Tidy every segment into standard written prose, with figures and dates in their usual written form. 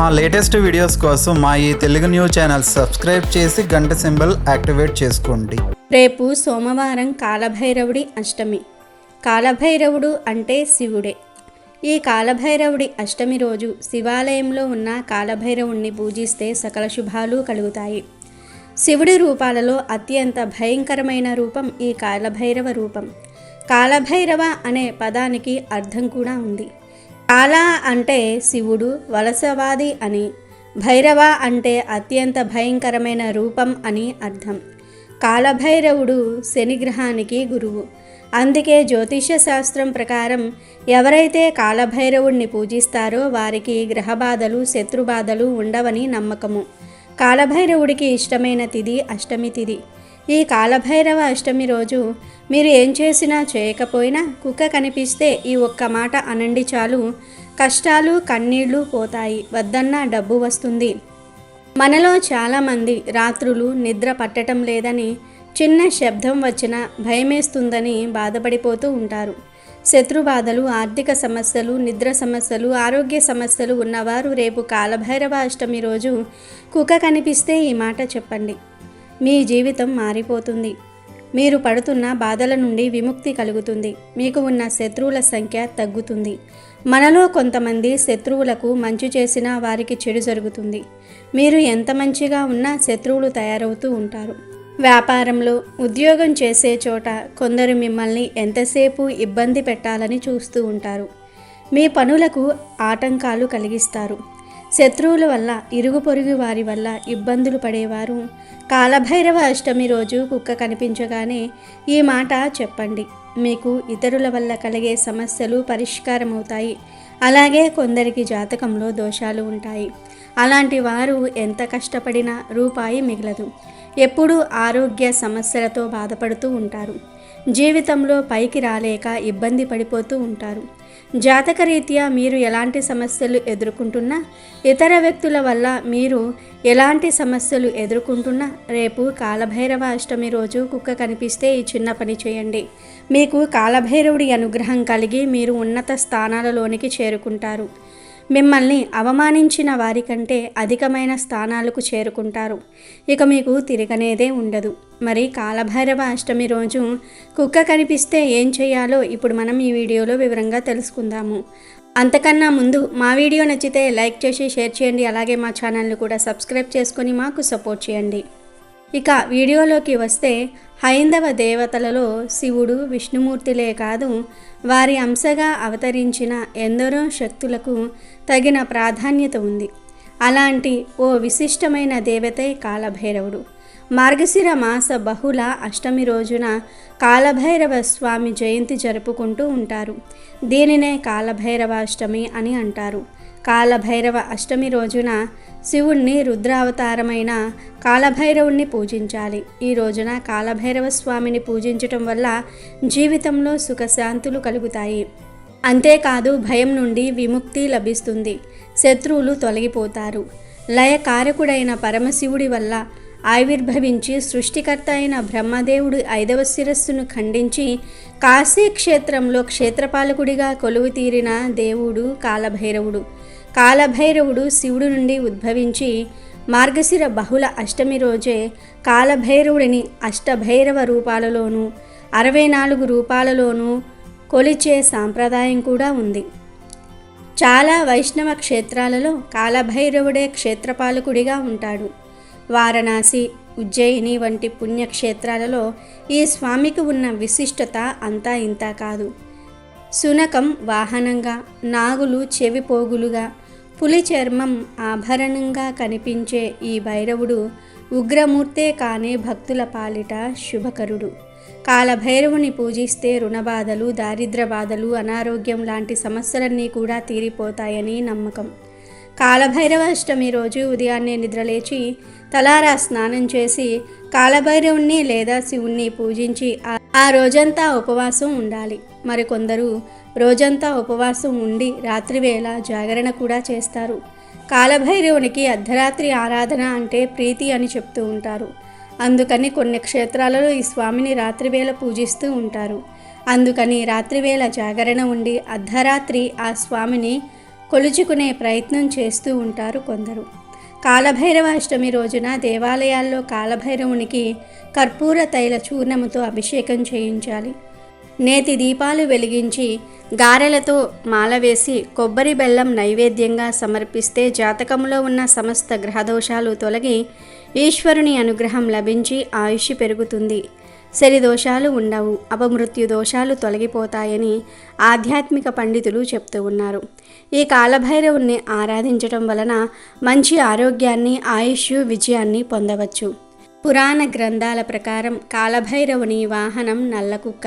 మా latest videos కోసం మా ఈ తెలుగు న్యూస్ ఛానల్ సబ్స్క్రైబ్ చేసి గంట సింబల్ యాక్టివేట్ చేసుకోండి. రేపు సోమవారం కాలభైరవుడి అష్టమి. కాలభైరవుడు అంటే శివుడే. ఈ కాలభైరవుడి అష్టమి రోజు శివాలయంలో ఉన్న కాలభైరవుణ్ణి పూజిస్తే సకల శుభాలు కలుగుతాయి. శివుడి రూపాలలో అత్యంత భయంకరమైన రూపం ఈ కాలభైరవ రూపం. కాలభైరవ అనే పదానికి అర్థం కూడా ఉంది. కాల అంటే శివుడు వలసవాది అని, భైరవ అంటే అత్యంత భయంకరమైన రూపం అని అర్థం. కాలభైరవుడు శనిగ్రహానికి గురువు. అందుకే జ్యోతిష శాస్త్రం ప్రకారం ఎవరైతే కాలభైరవుడిని పూజిస్తారో వారికి గ్రహబాధలు శత్రుబాధలు ఉండవని నమ్మకము. కాలభైరవుడికి ఇష్టమైన తిథి అష్టమి తిథి. ఈ కాలభైరవ అష్టమి రోజు మీరు ఏం చేసినా చేయకపోయినా కుక్క కనిపిస్తే ఈ ఒక్క మాట అనండి చాలు, కష్టాలు కన్నీళ్లు పోతాయి, వద్దన్న డబ్బు వస్తుంది. మనలో చాలామంది రాత్రులు నిద్ర పట్టడం లేదని, చిన్న శబ్దం వచ్చినా భయమేస్తుందని బాధపడిపోతూ ఉంటారు. శత్రుబాధలు, ఆర్థిక సమస్యలు, నిద్ర సమస్యలు, ఆరోగ్య సమస్యలు ఉన్నవారు రేపు కాలభైరవ అష్టమి రోజు కుక్క కనిపిస్తే ఈ మాట చెప్పండి. మీ జీవితం మారిపోతుంది. మీరు పడుతున్న బాధల నుండి విముక్తి కలుగుతుంది. మీకు ఉన్న శత్రువుల సంఖ్య తగ్గుతుంది. మనలో కొంతమంది శత్రువులకు మంచి చేసినా వారికి చెడు జరుగుతుంది. మీరు ఎంత మంచిగా ఉన్నా శత్రువులు తయారవుతూ ఉంటారు. వ్యాపారంలో, ఉద్యోగం చేసే చోట కొందరు మిమ్మల్ని ఎంతసేపు ఇబ్బంది పెట్టాలని చూస్తూ ఉంటారు. మీ పనులకు ఆటంకాలు కలిగిస్తారు. శత్రువుల వల్ల, ఇరుగు పొరుగు వారి వల్ల ఇబ్బందులు పడేవారు కాలభైరవ అష్టమి రోజు కుక్క కనిపించగానే ఈ మాట చెప్పండి. మీకు ఇతరుల వల్ల కలిగే సమస్యలు పరిష్కారం అవుతాయి. అలాగే కొందరికి జాతకంలో దోషాలు ఉంటాయి. అలాంటి వారు ఎంత కష్టపడినా రూపాయి మిగలదు. ఎప్పుడూ ఆరోగ్య సమస్యలతో బాధపడుతూ ఉంటారు. జీవితంలో పైకి రాలేక ఇబ్బంది పడిపోతూ ఉంటారు. జాతకరీత్యా మీరు ఎలాంటి సమస్యలు ఎదుర్కొంటున్నా, ఇతర వ్యక్తుల వల్ల మీరు ఎలాంటి సమస్యలు ఎదుర్కొంటున్నా రేపు కాలభైరవ అష్టమి రోజు కుక్క కనిపిస్తే ఈ చిన్న పని చేయండి. మీకు కాలభైరవుడి అనుగ్రహం కలిగి మీరు ఉన్నత స్థానాలలోనికి చేరుకుంటారు. మిమ్మల్ని అవమానించిన వారికంటే అధికమైన స్థానాలకు చేరుకుంటారు. ఇక మీకు తిరగనేదే ఉండదు. మరి కాలభైరవ అష్టమి రోజు కుక్క కనిపిస్తే ఏం చేయాలో ఇప్పుడు మనం ఈ వీడియోలో వివరంగా తెలుసుకుందాము. అంతకన్నా ముందు మా వీడియో నచ్చితే లైక్ చేసి షేర్ చేయండి. అలాగే మా ఛానల్ని కూడా సబ్స్క్రైబ్ చేసుకొని మాకు సపోర్ట్ చేయండి. ఇక వీడియోలోకి వస్తే, హైందవ దేవతలలో శివుడు విష్ణుమూర్తిలే కాదు, వారి అంశగా అవతరించిన ఎందరో శక్తులకు తగిన ప్రాధాన్యత ఉంది. అలాంటి ఓ విశిష్టమైన దేవతే కాలభైరవుడు. మార్గశిర మాస బహుళ అష్టమి రోజున కాలభైరవ స్వామి జయంతి జరుపుకుంటూ ఉంటారు. దీనినే కాలభైరవ అష్టమి అని అంటారు. కాలభైరవ అష్టమి రోజున శివుణ్ణి రుద్రావతారమైన కాలభైరవుణ్ణి పూజించాలి. ఈ రోజున కాలభైరవ స్వామిని పూజించటం వల్ల జీవితంలో సుఖశాంతులు కలుగుతాయి. అంతేకాదు భయం నుండి విముక్తి లభిస్తుంది. శత్రువులు తొలగిపోతారు. లయకారకుడైన పరమశివుడి వల్ల ఆవిర్భవించి సృష్టికర్త అయిన బ్రహ్మదేవుడు 5వ శిరస్సును ఖండించి కాశీ క్షేత్రంలో క్షేత్రపాలకుడిగా కొలువు తీరిన దేవుడు కాలభైరవుడు. కాలభైరవుడు శివుడు నుండి ఉద్భవించి మార్గశిర బహుళ అష్టమి రోజే కాలభైరవుడిని అష్టభైరవ రూపాలలోనూ 64 రూపాలలోనూ కొలిచే సాంప్రదాయం కూడా ఉంది. చాలా వైష్ణవ క్షేత్రాలలో కాలభైరవుడే క్షేత్రపాలకుడిగా ఉంటాడు. వారణాసి, ఉజ్జయిని వంటి పుణ్యక్షేత్రాలలో ఈ స్వామికి ఉన్న విశిష్టత అంతా ఇంతా కాదు. శునకం వాహనంగా, నాగులు చెవిపోగులుగా, పులి చర్మం ఆభరణంగా కనిపించే ఈ భైరవుడు ఉగ్రమూర్తే కానే భక్తుల పాలిట శుభకరుడు. కాలభైరవుని పూజిస్తే రుణబాధలు, దారిద్ర్య బాధలు, అనారోగ్యం లాంటి సమస్యలన్నీ కూడా తీరిపోతాయని నమ్మకం. కాలభైరవ అష్టమి రోజు ఉదయాన్నే నిద్రలేచి తలారా స్నానం చేసి కాలభైరవుణ్ణి లేదా శివుణ్ణి పూజించి ఆ రోజంతా ఉపవాసం ఉండాలి. మరికొందరు రోజంతా ఉపవాసం ఉండి రాత్రివేళ జాగరణ కూడా చేస్తారు. కాలభైరవునికి అర్ధరాత్రి ఆరాధన అంటే ప్రీతి అని చెప్తూ ఉంటారు. అందుకని కొన్ని క్షేత్రాలలో ఈ స్వామిని రాత్రివేళ పూజిస్తూ ఉంటారు. అందుకని రాత్రివేళ జాగరణ ఉండి అర్ధరాత్రి ఆ స్వామిని కొలుచుకునే ప్రయత్నం చేస్తూ ఉంటారు కొందరు. కాలభైరవ అష్టమి రోజున దేవాలయాల్లో కాలభైరవునికి కర్పూర తైల చూర్ణముతో అభిషేకం చేయించాలి. నేతి దీపాలు వెలిగించి గారెలతో మాల వేసి కొబ్బరి బెల్లం నైవేద్యంగా సమర్పిస్తే జాతకంలో ఉన్న సమస్త గ్రహదోషాలు తొలగి ఈశ్వరుని అనుగ్రహం లభించి ఆయుష్ పెరుగుతుంది. శరిదోషాలు ఉండవు, అపమృత్యు దోషాలు తొలగిపోతాయని ఆధ్యాత్మిక పండితులు చెప్తూ ఉన్నారు. ఈ కాలభైరవుణ్ణి ఆరాధించడం వలన మంచి ఆరోగ్యాన్ని, ఆయుష్, విజయాన్ని పొందవచ్చు. పురాణ గ్రంథాల ప్రకారం కాలభైరవుని వాహనం నల్లకుక్క.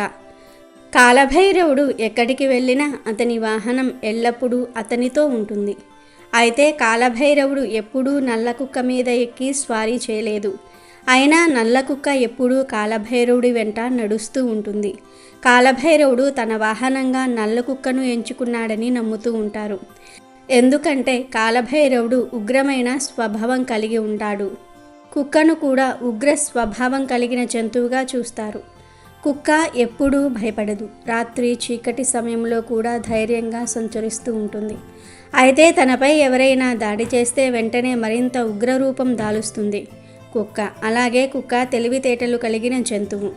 కాలభైరవుడు ఎక్కడికి వెళ్ళినా అతని వాహనం ఎల్లప్పుడూ అతనితో ఉంటుంది. అయితే కాలభైరవుడు ఎప్పుడూ నల్లకుక్క మీద ఎక్కి స్వారీ చేయలేదు. అయినా నల్లకుక్క ఎప్పుడూ కాలభైరవుడి వెంట నడుస్తూ ఉంటుంది. కాలభైరవుడు తన వాహనంగా నల్లకుక్కను ఎంచుకున్నాడని నమ్ముతూ ఉంటారు. ఎందుకంటే కాలభైరవుడు ఉగ్రమైన స్వభావం కలిగి ఉంటాడు. కుక్కను కూడా ఉగ్ర స్వభావం కలిగిన జంతువుగా చూస్తారు. కుక్క ఎప్పుడూ భయపడదు. రాత్రి చీకటి సమయంలో కూడా ధైర్యంగా సంచరిస్తూ ఉంటుంది. అయితే తనపై ఎవరైనా దాడి చేస్తే వెంటనే మరింత ఉగ్రరూపం దాలుస్తుంది కుక్క. అలాగే కుక్క తెలివితేటలు కలిగిన జంతువు.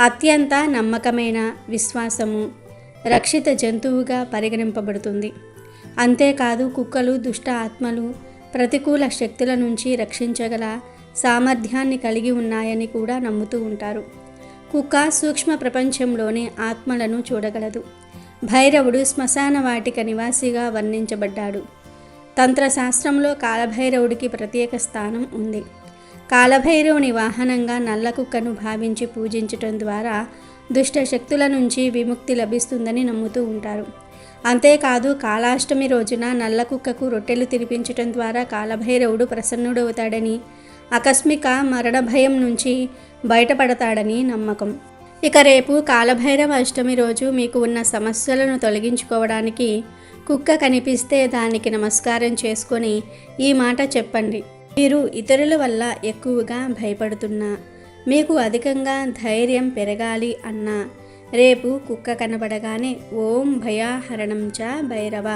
అత్యంత నమ్మకమైన, విశ్వాసము, రక్షిత జంతువుగా పరిగణింపబడుతుంది. అంతేకాదు కుక్కలు దుష్ట ఆత్మలు, ప్రతికూల శక్తుల నుంచి రక్షించగల సామర్థ్యాన్ని కలిగి ఉన్నాయని కూడా నమ్ముతూ ఉంటారు. కుక్క సూక్ష్మ ప్రపంచంలోని ఆత్మలను చూడగలదు. భైరవుడు శ్మశాన వాటిక నివాసిగా వర్ణించబడ్డాడు. తంత్రశాస్త్రంలో కాలభైరవుడికి ప్రత్యేక స్థానం ఉంది. కాలభైరవుని వాహనంగా నల్ల కుక్కను భావించి పూజించటం ద్వారా దుష్ట శక్తుల నుంచి విముక్తి లభిస్తుందని నమ్ముతూ ఉంటారు. అంతేకాదు కాలాష్టమి రోజున నల్ల కుక్కకు రొట్టెలు తినిపించటం ద్వారా కాలభైరవుడు ప్రసన్నుడవుతాడని, ఆకస్మిక మరణ భయం నుంచి బయటపడతాడని నమ్మకం. ఇక రేపు కాలభైరవ అష్టమి రోజు మీకు ఉన్న సమస్యలను తొలగించుకోవడానికి కుక్క కనిపిస్తే దానికి నమస్కారం చేసుకొని ఈ మాట చెప్పండి. మీరు ఇతరుల వల్ల ఎక్కువగా భయపడుతున్నా, మీకు అధికంగా ధైర్యం పెరగాలి అన్నా రేపు కుక్క కనబడగానే ఓం భయాహరణం చ భైరవ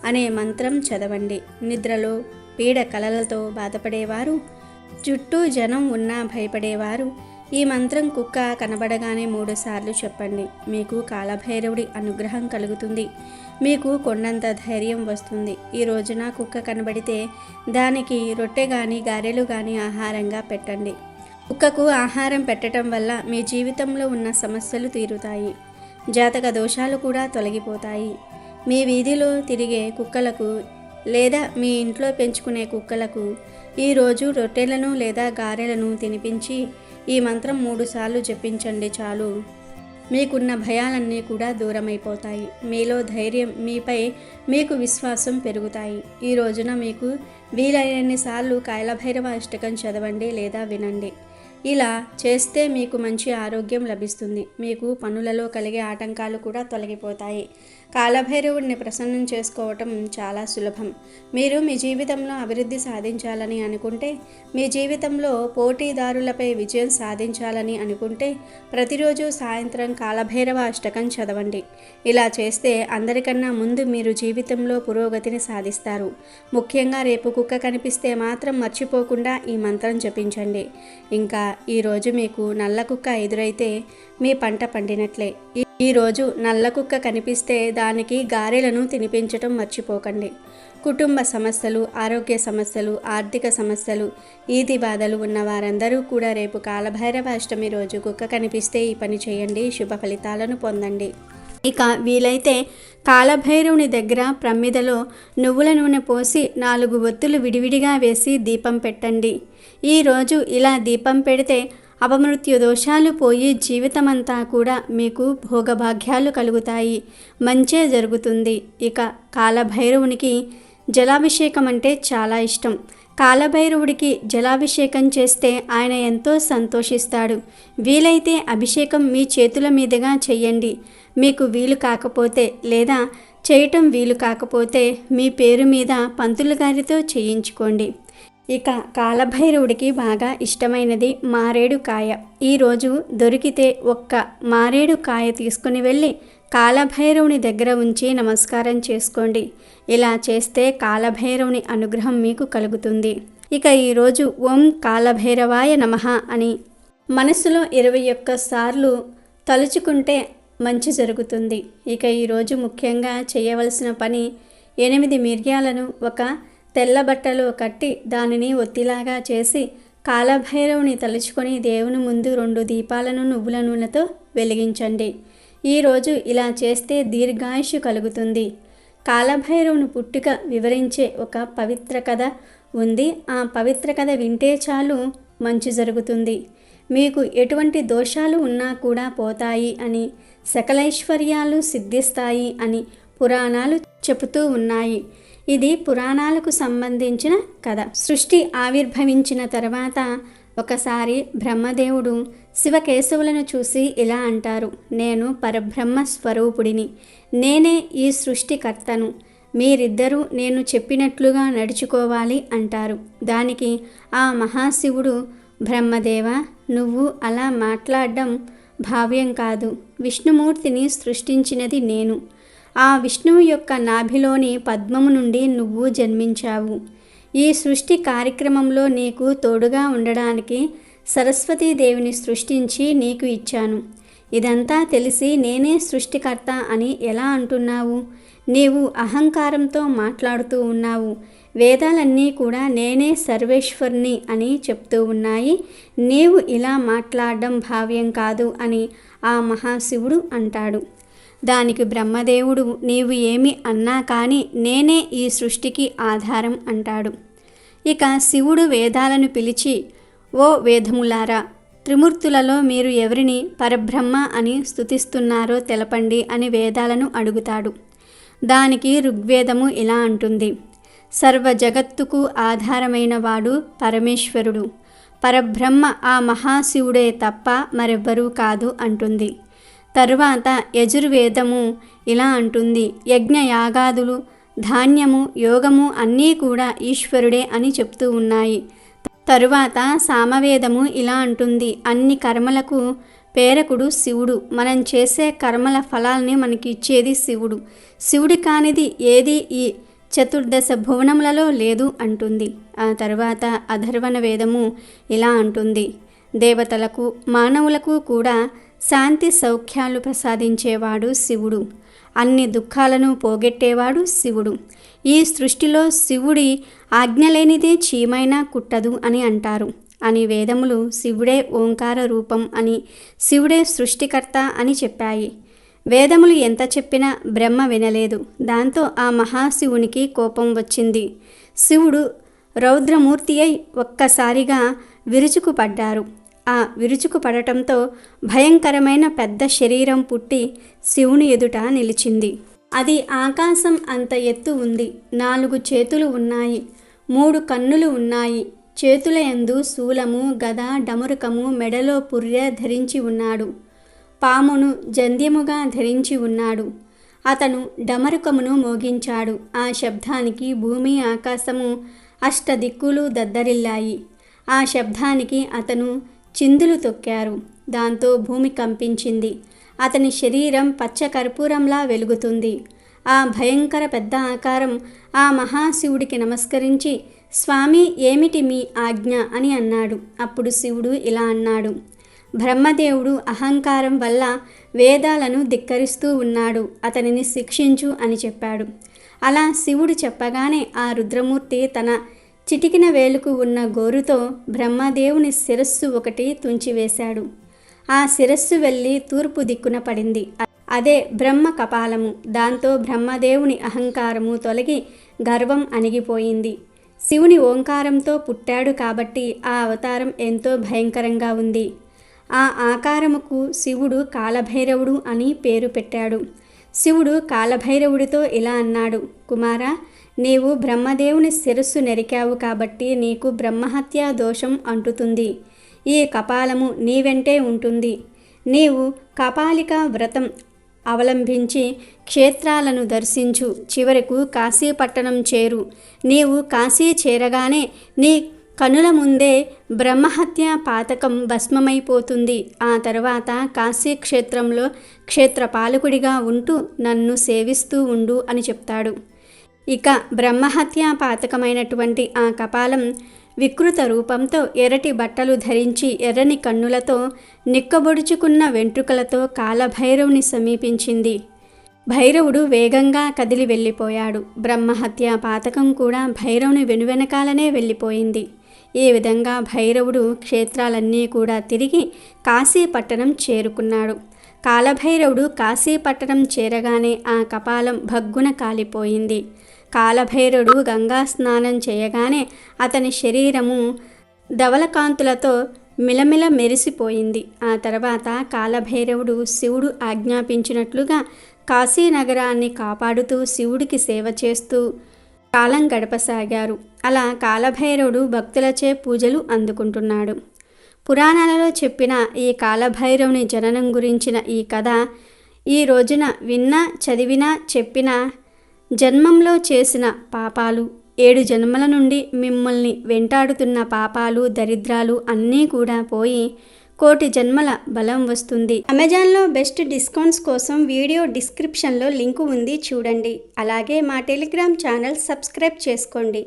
అనే మంత్రం చదవండి. నిద్రలో పీడ కలలతో బాధపడేవారు, చుట్టూ జనం ఉన్నా భయపడేవారు ఈ మంత్రం కుక్క కనబడగానే 3 సార్లు చెప్పండి. మీకు కాలభైరవుడి అనుగ్రహం కలుగుతుంది. మీకు కొండంత ధైర్యం వస్తుంది. ఈ రోజున కుక్క కనబడితే దానికి రొట్టె కానీ గారెలు కానీ ఆహారంగా పెట్టండి. కుక్కకు ఆహారం పెట్టడం వల్ల మీ జీవితంలో ఉన్న సమస్యలు తీరుతాయి. జాతక దోషాలు కూడా తొలగిపోతాయి. మీ వీధిలో తిరిగే కుక్కలకు లేదా మీ ఇంట్లో పెంచుకునే కుక్కలకు ఈరోజు రొట్టెలను లేదా గారెలను తినిపించి ఈ మంత్రం 3 సార్లు జపించండి చాలు. మీకున్న భయాలన్నీ కూడా దూరమైపోతాయి. మీలో ధైర్యం, మీపై మీకు విశ్వాసం పెరుగుతాయి. ఈ రోజున మీకు వీలైనన్ని సార్లు కాలభైరవ అష్టకం చదవండి లేదా వినండి. ఇలా చేస్తే మీకు మంచి ఆరోగ్యం లభిస్తుంది. మీకు పనులలో కలిగే ఆటంకాలు కూడా తొలగిపోతాయి. కాలభైరవుడిని ప్రసన్నం చేసుకోవటం చాలా సులభం. మీరు మీ జీవితంలో అభివృద్ధి సాధించాలని అనుకుంటే, మీ జీవితంలో పోటీదారులపై విజయం సాధించాలని అనుకుంటే ప్రతిరోజు సాయంత్రం కాలభైరవ అష్టకం చదవండి. ఇలా చేస్తే అందరికన్నా ముందు మీరు జీవితంలో పురోగతిని సాధిస్తారు. ముఖ్యంగా రేపు కుక్క కనిపిస్తే మాత్రం మర్చిపోకుండా ఈ మంత్రం జపించండి. ఇంకా ఈరోజు మీకు నల్ల కుక్క ఎదురైతే మీ పంట పండినట్లే. ఈరోజు నల్ల కుక్క కనిపిస్తే దానికి గారెలను తినిపించటం మర్చిపోకండి. కుటుంబ సమస్యలు, ఆరోగ్య సమస్యలు, ఆర్థిక సమస్యలు, ఈది బాధలు ఉన్న వారందరూ కూడా రేపు కాలభైరవ అష్టమి రోజు కుక్క కనిపిస్తే ఈ పని చేయండి. శుభ ఫలితాలను పొందండి. ఇక వీలైతే కాలభైరవుని దగ్గర ప్రమిదలో నువ్వుల నూనె పోసి 4 ఒత్తులు విడివిడిగా వేసి దీపం పెట్టండి. ఈరోజు ఇలా దీపం పెడితే అపమృత్యు దోషాలు పోయి జీవితమంతా కూడా మీకు భోగభాగ్యాలు కలుగుతాయి, మంచే జరుగుతుంది. ఇక కాలభైరవునికి జలాభిషేకం అంటే చాలా ఇష్టం. కాలభైరవుడికి జలాభిషేకం చేస్తే ఆయన ఎంతో సంతోషిస్తాడు. వీలైతే అభిషేకం మీ చేతుల మీదుగా చెయ్యండి. మీకు వీలు కాకపోతే లేదా చేయటం వీలు కాకపోతే మీ పేరు మీద పంతులు గారితో చేయించుకోండి. ఇక కాలభైరవుడికి బాగా ఇష్టమైనది మారేడు కాయ. ఈరోజు దొరికితే ఒక్క మారేడు కాయ తీసుకుని వెళ్ళి కాలభైరవుని దగ్గర ఉంచి నమస్కారం చేసుకోండి. ఇలా చేస్తే కాలభైరవుని అనుగ్రహం మీకు కలుగుతుంది. ఇక ఈరోజు ఓం కాలభైరవాయ నమః అని మనసులో 21 సార్లు తలుచుకుంటే మంచి జరుగుతుంది. ఇక ఈరోజు ముఖ్యంగా చేయవలసిన పని 8 మిరియాలను ఒక తెల్ల బట్టలో కట్టి దానిని ఒత్తిలాగా చేసి కాలభైరవుని తలుచుకొని దేవుని ముందు 2 దీపాలను నువ్వుల నూనెతో వెలిగించండి. ఈరోజు ఇలా చేస్తే దీర్ఘాయుషు కలుగుతుంది. కాలభైరవుని పుట్టుక వివరించే ఒక పవిత్ర కథ ఉంది. ఆ పవిత్ర కథ వింటే చాలు మంచి జరుగుతుంది. మీకు ఎటువంటి దోషాలు ఉన్నా కూడా పోతాయి అని, సకలైశ్వర్యాలు సిద్ధిస్తాయి అని పురాణాలు చెబుతూ ఉన్నాయి. ఇది పురాణాలకు సంబంధించిన కథ. సృష్టి ఆవిర్భవించిన తర్వాత ఒకసారి బ్రహ్మదేవుడు శివకేశవులను చూసి ఇలా అంటారు, నేను పరబ్రహ్మ స్వరూపుడిని, నేనే ఈ సృష్టికర్తను, మీరిద్దరూ నేను చెప్పినట్లుగా నడుచుకోవాలి అంటారు. దానికి ఆ మహాశివుడు, బ్రహ్మదేవ, నువ్వు అలా మాట్లాడడం భావ్యం కాదు. విష్ణుమూర్తిని సృష్టించినది నేను. ఆ విష్ణువు యొక్క నాభిలోని పద్మము నుండి నువ్వు జన్మించావు. ఈ సృష్టి కార్యక్రమంలో నీకు తోడుగా ఉండడానికి సరస్వతీదేవిని సృష్టించి నీకు ఇచ్చాను. ఇదంతా తెలిసి నేనే సృష్టికర్త అని ఎలా అంటున్నావు? నీవు అహంకారంతో మాట్లాడుతూ ఉన్నావు. వేదాలన్నీ కూడా నేనే సర్వేశ్వరుని అని చెప్తూ ఉన్నాయి. నీవు ఇలా మాట్లాడడం భావ్యం కాదు అని ఆ మహాశివుడు అంటాడు. దానికి బ్రహ్మదేవుడు, నీవు ఏమి అన్నా కానీ నేనే ఈ సృష్టికి ఆధారం అంటాడు. ఇక శివుడు వేదాలను పిలిచి, ఓ వేదములారా, త్రిమూర్తులలో మీరు ఎవరిని పరబ్రహ్మ అని స్తుతిస్తున్నారో తెలపండి అని వేదాలను అడుగుతాడు. దానికి ఋగ్వేదము ఇలా అంటుంది, సర్వ జగత్తుకు ఆధారమైన వాడు పరమేశ్వరుడు, పరబ్రహ్మ ఆ మహాశివుడే తప్ప మరెవ్వరూ కాదు అంటుంది. తరువాత యజుర్వేదము ఇలా అంటుంది, యజ్ఞ యాగాదులు, ధాన్యము, యోగము అన్నీ కూడా ఈశ్వరుడే అని చెప్తూ ఉన్నాయి. తరువాత సామవేదము ఇలా అంటుంది, అన్ని కర్మలకు ప్రేరకుడు శివుడు, మనం చేసే కర్మల ఫలాల్ని మనకి ఇచ్చేది శివుడు, శివుడి కానిది ఏది ఈ చతుర్దశ భువనములలో లేదు అంటుంది. ఆ తర్వాత అధర్వణ వేదము ఇలా అంటుంది, దేవతలకు మానవులకు కూడా శాంతి సౌఖ్యాలు ప్రసాదించేవాడు శివుడు, అన్ని దుఃఖాలను పోగొట్టేవాడు శివుడు. ఈ సృష్టిలో శివుడి ఆజ్ఞ లేనిదే చీమైనా కుట్టదు అని అంటారు అని వేదములు శివుడే ఓంకార రూపం అని, శివుడే సృష్టికర్త అని చెప్పాయి. వేదములు ఎంత చెప్పినా బ్రహ్మ వినలేదు. దాంతో ఆ మహాశివునికి కోపం వచ్చింది. శివుడు రౌద్రమూర్తి అయి ఒక్కసారిగా విరుచుకుపడ్డారు. ఆ విరుచుకుపడటంతో భయంకరమైన పెద్ద శరీరం పుట్టి శివుని ఎదుట నిలిచింది. అది ఆకాశం అంత ఎత్తు ఉంది. 4 చేతులు ఉన్నాయి, 3 కన్నులు ఉన్నాయి. చేతుల యందు శూలము, గద, డమరుకము, మెడలో పుర్రె ధరించి ఉన్నాడు. పామును జంధ్యముగా ధరించి ఉన్నాడు. అతను డమరుకమును మోగించాడు. ఆ శబ్దానికి భూమి ఆకాశము అష్టదిక్కులు దద్దరిల్లాయి. ఆ శబ్దానికి అతను చిందులు తొక్కారు. దాంతో భూమి కంపించింది. అతని శరీరం పచ్చ కర్పూరంలా వెలుగుతుంది. ఆ భయంకర పెద్ద ఆకారం ఆ మహాశివుడికి నమస్కరించి, స్వామి, ఏమిటి మీ ఆజ్ఞ అని అన్నాడు. అప్పుడు శివుడు ఇలా అన్నాడు, బ్రహ్మదేవుడు అహంకారం వల్ల వేదాలను ధిక్కరిస్తూ ఉన్నాడు, అతనిని శిక్షించు అని చెప్పాడు. అలా శివుడు చెప్పగానే ఆ రుద్రమూర్తి తన చిటికిన వేలుకు ఉన్న గోరుతో బ్రహ్మదేవుని శిరస్సు ఒకటి తుంచివేశాడు. ఆ శిరస్సు వెళ్ళి తూర్పు దిక్కున పడింది. అదే బ్రహ్మ కపాలము. దాంతో బ్రహ్మదేవుని అహంకారము తొలగి గర్వం అణిగిపోయింది. శివుని ఓంకారంతో పుట్టాడు కాబట్టి ఆ అవతారం ఎంతో భయంకరంగా ఉంది. ఆ ఆకారముకు శివుడు కాలభైరవుడు అని పేరు పెట్టాడు. శివుడు కాలభైరవుడితో ఇలా అన్నాడు, కుమారా, నీవు బ్రహ్మదేవుని శిరస్సు నెరికావు కాబట్టి నీకు బ్రహ్మహత్యా దోషం అంటుతుంది. ఈ కపాలము నీ వెంటే ఉంటుంది. నీవు కపాలిక వ్రతం అవలంబించి క్షేత్రాలను దర్శించు, చివరకు కాశీపట్టణం చేరు. నీవు కాశీ చేరగానే నీ కనుల ముందే బ్రహ్మహత్య పాతకం భస్మమైపోతుంది. ఆ తర్వాత కాశీ క్షేత్రంలో క్షేత్రపాలకుడిగా ఉంటూ నన్ను సేవిస్తూ ఉండు అని చెప్తాడు. ఇక బ్రహ్మహత్య పాతకమైనటువంటి ఆ కపాలం వికృత రూపంతో ఎర్రటి బట్టలు ధరించి ఎర్రని కన్నులతో నిక్కబొడుచుకున్న వెంట్రుకలతో కాలభైరవుని సమీపించింది. భైరవుడు వేగంగా కదిలి వెళ్ళిపోయాడు. బ్రహ్మహత్య పాతకం కూడా భైరవుని వెనువెనకాలనే వెళ్ళిపోయింది. ఈ విధంగా భైరవుడు క్షేత్రాలన్నీ కూడా తిరిగి కాశీపట్టణం చేరుకున్నాడు. కాలభైరవుడు కాశీపట్టణం చేరగానే ఆ కపాలం భగ్గున కాలిపోయింది. కాలభైరవుడు గంగా స్నానం చేయగానే అతని శరీరము ధవలకాంతులతో మిలమిల మెరిసిపోయింది. ఆ తర్వాత కాలభైరవుడు శివుడు ఆజ్ఞాపించినట్లుగా కాశీనగరాన్ని కాపాడుతూ శివుడికి సేవ చేస్తూ కాలం గడపసాగారు. అలా కాలభైరవుడు భక్తులచే పూజలు అందుకుంటున్నాడు. పురాణాలలో చెప్పిన ఈ కాలభైరవుని జననం గురించిన ఈ కథ ఈ రోజున విన్నా చదివినా చెప్పినా జన్మంలో చేసిన పాపాలు 7 జన్మల నుండి మిమ్మల్ని వెంటాడుతున్న పాపాలు దరిద్రాలు అన్నీ కూడా పోయి 1,000,000 జన్మల బలం వస్తుంది. అమెజాన్లో బెస్ట్ డిస్కౌంట్స్ కోసం వీడియో డిస్క్రిప్షన్లో లింకు ఉంది, చూడండి. అలాగే మా టెలిగ్రామ్ ఛానల్ సబ్స్క్రైబ్ చేసుకోండి.